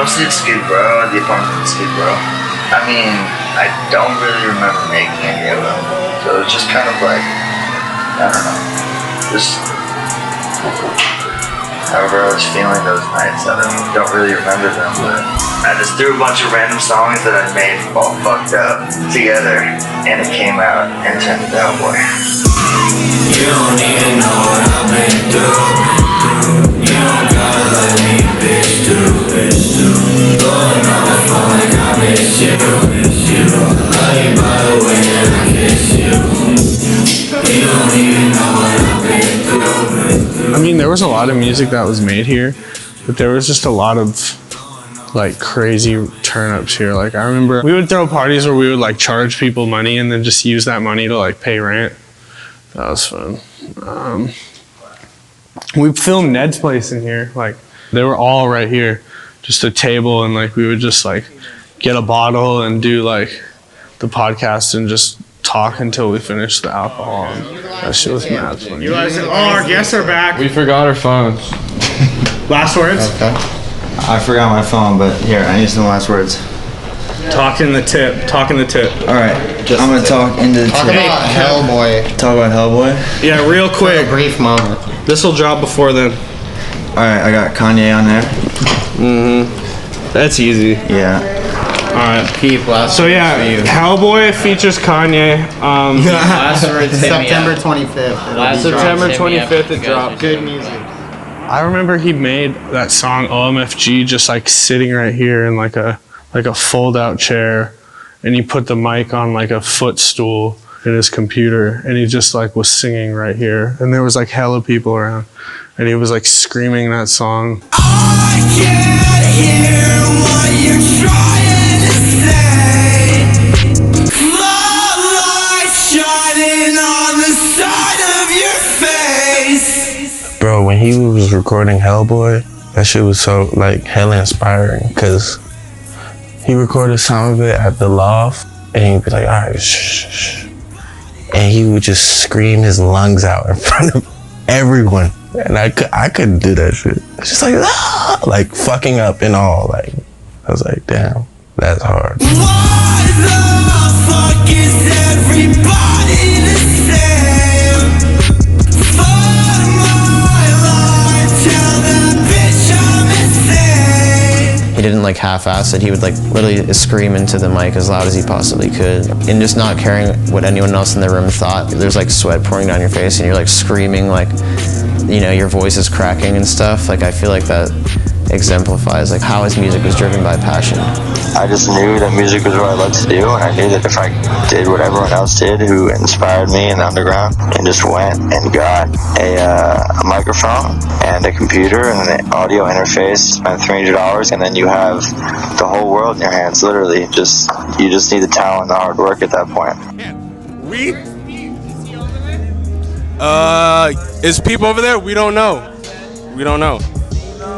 Mostly at Skid Row, the apartment in Skid Row. I mean, I don't really remember making any of them. So it was just kind of like, I don't know, just however I was feeling those nights. I don't really remember them, but I just threw a bunch of random songs that I made all fucked up together, and it came out and turned into Hellboy. You don't even know what I've been through. You don't gotta let me bitch through. Going on the phone like I miss you. Love you by the way that I kiss you. You don't even know what I've been through. I mean, there was a lot of music that was made here, but there was just a lot of like crazy turn-ups here. Like I remember we would throw parties where we would like charge people money and then just use that money to like pay rent. That was fun. We filmed Ned's place in here. Like they were all right here, just a table, and like we would just like get a bottle and do like the podcast and just talk until we finished the alcohol. And that shit was mad funny. You guys, our guests are back. We forgot our phones. Last words? Okay. I forgot my phone, but here, I need some last words. Talking the tip. All right, I'm gonna talk into the Talk about Hellboy. Talk about Hellboy? Yeah, real quick. A brief moment. This will drop before then. All right, I got Kanye on there. Mm-hmm. That's easy. Yeah. All right. PEEP, last So yeah, Hellboy features Kanye. September 25th. Last September 25th it dropped. Good music. I remember he made that song OMFG just like sitting right here in like a fold-out chair, and he put the mic on like a footstool in his computer, and he just like was singing right here, and there was like hella people around, and he was like screaming that song. I can't hear what you're trying to say. My light shining on the side of your face. Bro, when he was recording Hellboy, that shit was so like hella inspiring, because he recorded some of it at the loft, and he'd be like, all right, shh. And he would just scream his lungs out in front of everyone. And I couldn't do that shit. It's just like, ah! Like fucking up and all. Like, I was like, damn, that's hard. Why the fuck is everybody the same? Fuck my life, tell that bitch I'm insane. He didn't like half-ass it. He would like literally scream into the mic as loud as he possibly could, and just not caring what anyone else in the room thought. There's like sweat pouring down your face and you're like screaming, like, you know, your voice is cracking and stuff. Like I feel like that exemplifies like how his music was driven by passion. I just knew that music was what I loved to do, and I knew that if I did what everyone else did who inspired me in the underground, and just went and got a microphone and a computer and an audio interface, spent $300, and then you have the whole world in your hands, literally. You just need the talent and the hard work at that point. Is PEEP over there? We don't know.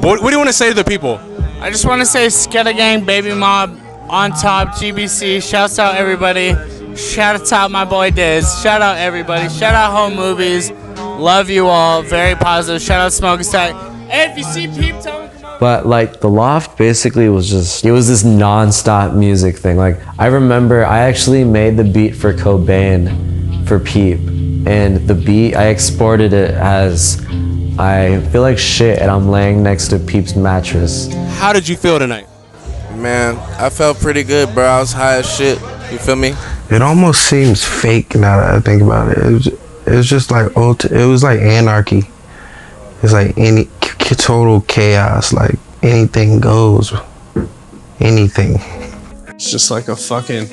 What do you want to say to the people? I just want to say Sketta Gang, Baby Mob, On Top, GBC, shouts out everybody. Shout out my boy Diz. Shout out everybody. Shout out Home Movies. Love you all. Very positive. Shout out Smoke Stack. Hey, if you see PEEP, tell me come on. But like the loft basically was just, it was this non-stop music thing. Like I remember I actually made the beat for Cobain for PEEP. And the beat, I exported it as I feel like shit and I'm laying next to PEEP's mattress. How did you feel tonight? Man, I felt pretty good, bro. I was high as shit. You feel me? It almost seems fake now that I think about it. It was just like it was like anarchy. It's like any total chaos. Like anything goes. Anything. It's just like a fucking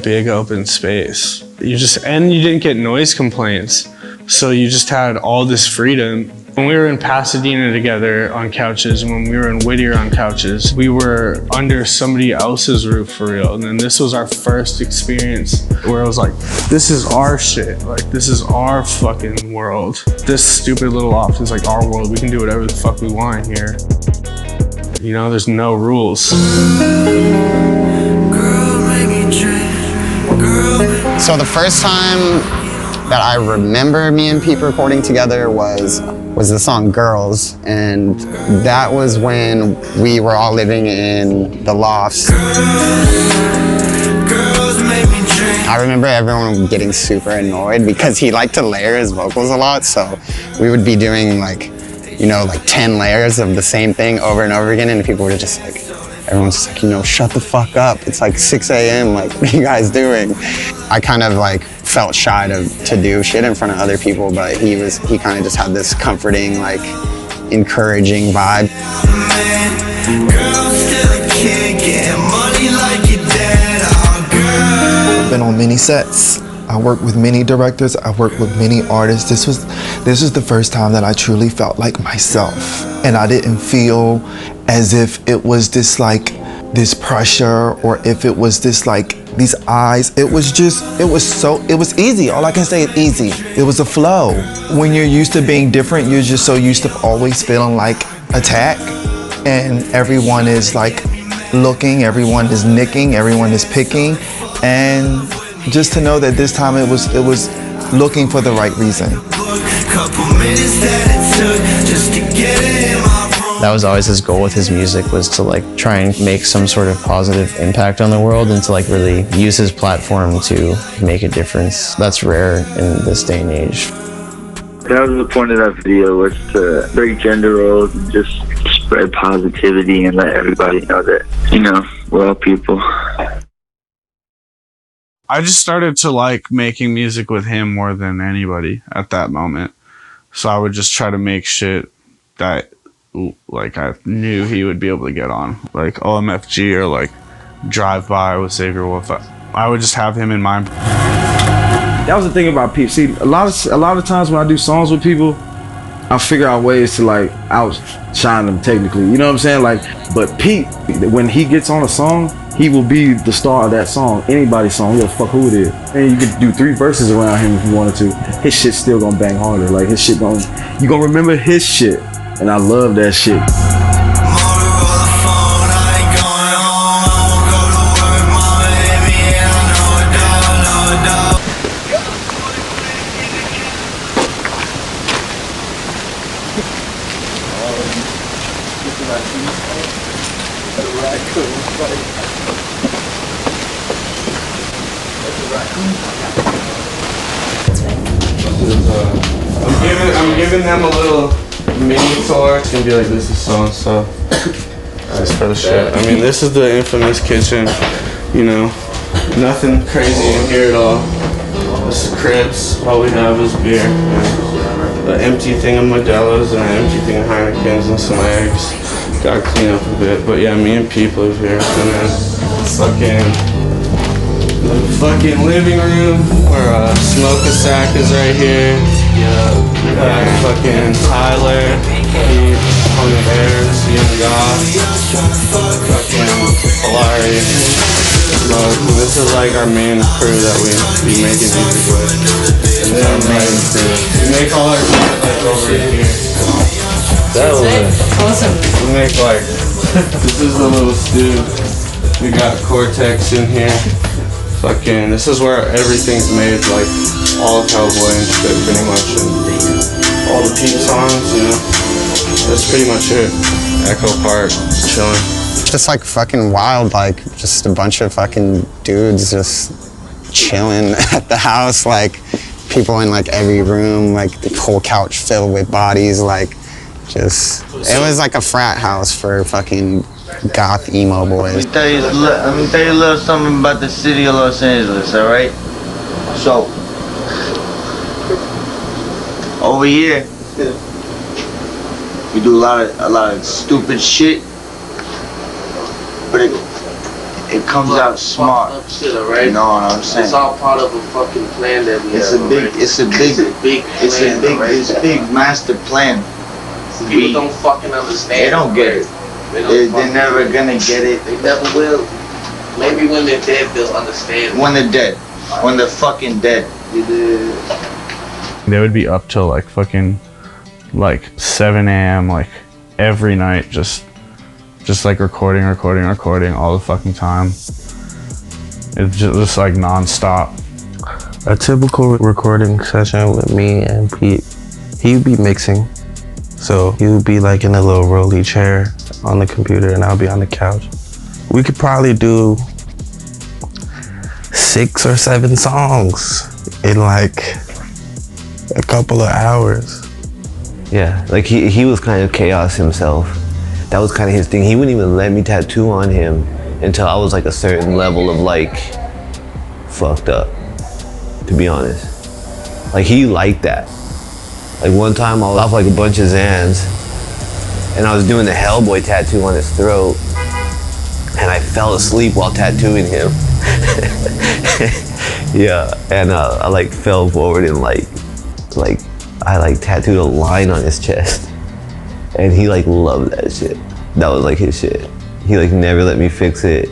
big open space. You didn't get noise complaints, so you just had all this freedom. When we were in Pasadena together on couches, and when we were in Whittier on couches, we were under somebody else's roof for real. And then this was our first experience where it was like, this is our shit. Like, this is our fucking world. This stupid little loft is like our world. We can do whatever the fuck we want here. You know, there's no rules. So the first time that I remember me and PEEP recording together was was the song Girls, and that was when we were all living in the lofts. I remember everyone getting super annoyed because he liked to layer his vocals a lot, so we would be doing like 10 layers of the same thing over and over again, and people were just like, everyone's just like, shut the fuck up. It's like 6 a.m. Like, what are you guys doing? I kind of like felt shy to do shit in front of other people, but he kind of just had this comforting, like, encouraging vibe. I've been on many sets. I worked with many directors. I worked with many artists. This was the first time that I truly felt like myself, and I didn't feel as if it was this pressure, or if it was this like these eyes. It was easy. All I can say is easy. It was a flow. When you're used to being different, you're just so used to always feeling like attack, and everyone is like looking, everyone is nicking, everyone is picking, and just to know that this time it was looking for the right reason. That was always his goal with his music, was to like try and make some sort of positive impact on the world, and to like really use his platform to make a difference. That's rare in this day and age. That was the point of that video, was to break gender roles and just spread positivity and let everybody know that, we're all people. I just started to like making music with him more than anybody at that moment. So I would just try to make shit that like I knew he would be able to get on, like OMFG or like Drive By with Xavier Wolf. I would just have him in mind. That was the thing about PEEP. See, a lot of times when I do songs with people, I figure out ways to like outshine them technically. You know what I'm saying? Like, but PEEP, when he gets on a song, he will be the star of that song, anybody's song, you don't fuck who it is. And you could do 3 verses around him if you wanted to. His shit's still gonna bang harder. Like, his shit you gonna remember his shit. And I love that shit. I'm giving them a little mini tour. It's gonna be like, this is so and so. That's for the shit. I mean, this is the infamous kitchen. Nothing crazy in here at all. This is cribs. All we have is beer. The empty thing of Modelo's and an empty thing of Heineken's and some eggs. Gotta clean up a bit. But yeah, me and Peep live here. And then the fucking living room where Smoke-a-Sack is right here. Fucking Tyler, on the airs, Young God, fucking Polari. This is like our main crew that we be making music with. And then our main crew. We make all our shit like over here. That was awesome. We make like, this is the little stew. We got Cortex in here. Fucking, this is where everything's made, like all of Hellboy and shit, pretty much, and all the PEEP songs, that's pretty much it. Echo Park, chilling. Just like fucking wild, like just a bunch of fucking dudes just chilling at the house, like people in like every room, like the whole couch filled with bodies, like just, it was like a frat house for fucking goth emo boys. Let me tell you a little something about the city of Los Angeles, all right? So, over here, we do a lot of stupid shit, but it comes out smart. Shit, alright? You know what I'm saying? It's all part of a fucking plan that we It's have. a big master plan. People don't fucking understand. They don't get it. They're never gonna get it. They never will. Maybe when they're dead, they'll understand. When they're dead. When they're fucking dead. They would be up till like fucking like 7 a.m. like every night, just like recording all the fucking time. It's just like non-stop. A typical recording session with me and Pete, he'd be mixing So he would be like in a little rolly chair on the computer and I'll be on the couch. We could probably do 6 or 7 songs in like a couple of hours. Yeah, like he was kind of chaos himself. That was kind of his thing. He wouldn't even let me tattoo on him until I was like a certain level of like fucked up, to be honest. Like he liked that. Like one time I was off like a bunch of Xans and I was doing the Hellboy tattoo on his throat and I fell asleep while tattooing him. Yeah, and I like fell forward and like I like tattooed a line on his chest. And he like loved that shit. That was like his shit. He like never let me fix it.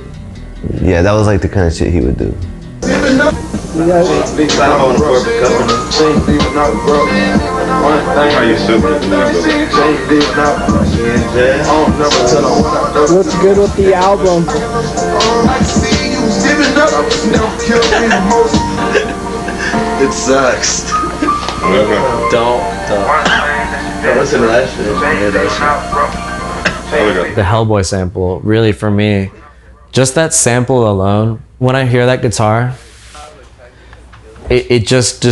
Yeah, that was like the kind of shit he would do. What's good with the album? It sucks. Don't listen to that shit. The Hellboy sample, really for me, just that sample alone, when I hear that guitar, it just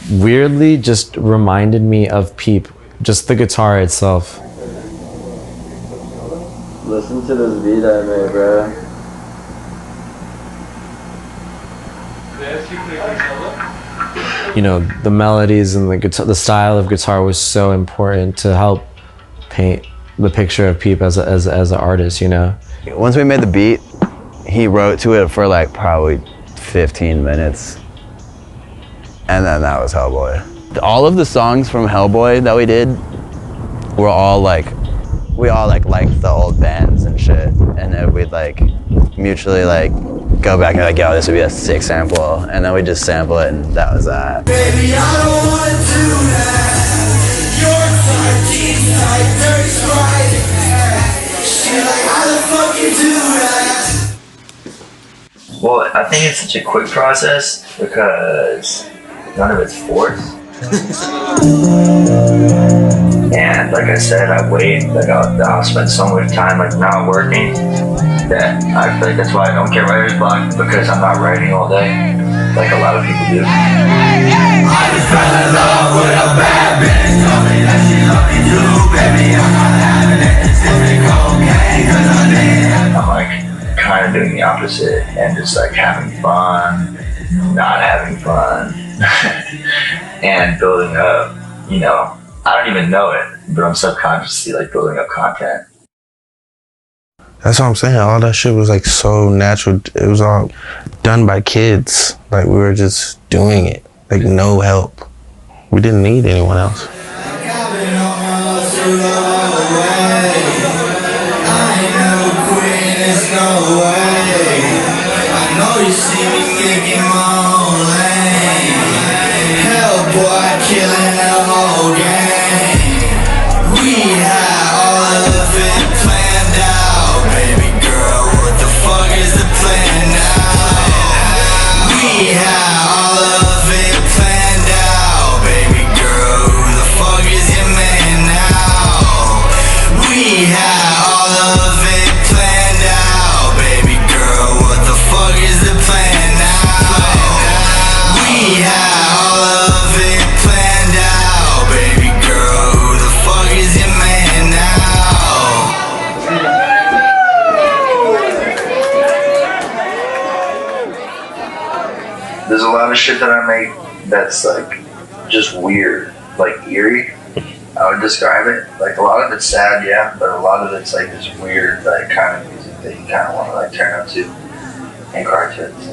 weirdly just reminded me of PEEP, just the guitar itself. Listen to this beat I made, bro. You know, the melodies and the guitar, the style of guitar was so important to help paint the picture of PEEP as an artist, you know. Once we made the beat, he wrote to it for like probably 15 minutes. And then that was Hellboy. All of the songs from Hellboy that we did were all like, we all like liked the old bands and shit. And then we'd like mutually like go back and like, yo, this would be a sick sample. And then we just sample it and that was that. Baby, I don't wanna do that. Your fucking like dirty sprite. She like, how the fuck you do that? Well, I think it's such a quick process because none of it's forced. And like I said, I wait, like I'll spend so much time like not working that I feel like that's why I don't get writer's block, because I'm not writing all day like a lot of people do. I just fell in love with a bad bitch. Told me that she loved me too, baby. I'm not having it. It's just cocaine, cause I did. I'm like kind of doing the opposite and just like having fun, not having fun, and building up, you know, I don't even know it, but I'm subconsciously like building up content. That's what I'm saying. All that shit was like so natural. It was all done by kids. Like we were just doing it. Like no help. We didn't need anyone else. Hellboy killing the whole gang. We had all of it planned out. Baby girl, what the fuck is the plan now? We had all of it planned out. Baby girl, who the fuck is your man now? We had all of it planned out. Baby girl, what the fuck is the plan now? We had all of it planned out. Baby girl, who the fuck is your man now? There's a lot of shit that I make that's like just weird, like eerie. I would describe it. Like a lot of it's sad, yeah, but a lot of it's like this weird, like kind of music that you kind of want to like turn up to, and cartoons.